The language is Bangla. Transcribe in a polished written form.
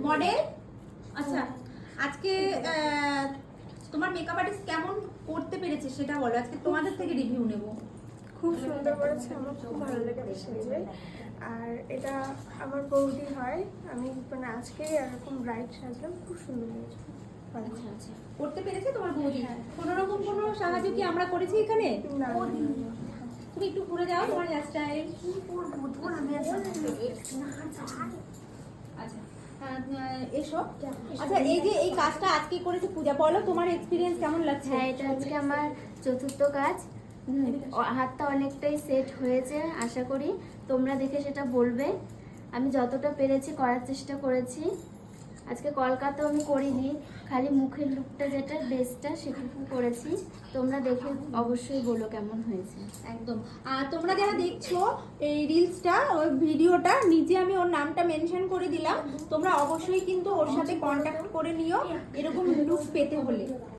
মডেল। আচ্ছা, আজকে তোমার মেকআপ আর্টিস্ট কেমন করতে পেরেছে সেটা বলো, আজকে তোমাদের থেকে রিভিউ নেব। খুব সুন্দর করেছে, আমার খুব ভালো লেগেছে সেজে। আর এটা আমার বৌদি হয়, আমি মানে আজকে এরকম ব্রাইট সাজলাম, খুব সুন্দর হয়েছে। আচ্ছা আচ্ছা, করতে পেরেছে তোমার বৌদি? কোনো রকম কোনো সাহায্য কি আমরা করেছি এখানে? না, তুমি একটু ঘুরে যাও তোমার হেয়ার স্টাইল। আচ্ছা এসো। আচ্ছা, এই যে এই কাজটা আজকে করেছে পূজা, বলো তোমার এক্সপিরিয়েন্স কেমন লাগছে? হ্যাঁ, এটা আজকে আমার চতুর্থ কাজ। হাতটা অনেকটাই সেট হয়েছে, আশা করি তোমরা দেখে সেটা বলবে। আমি যতটা পেরেছি করার চেষ্টা করেছি। আজকে কলকাতাও আমি করিনি, খালি মুখের লুকটা যেটা বেসটা সেটুকু করেছি। তোমরা দেখে অবশ্যই বলো কেমন হয়েছে। একদম। আর তোমরা যারা দেখছো এই রিলসটা, ওই ভিডিওটা, নিচে আমি ওর নামটা মেনশন করে দিলাম, তোমরা অবশ্যই কিন্তু ওর সাথে কন্ট্যাক্ট করে নিও এরকম লুক পেতে হলে।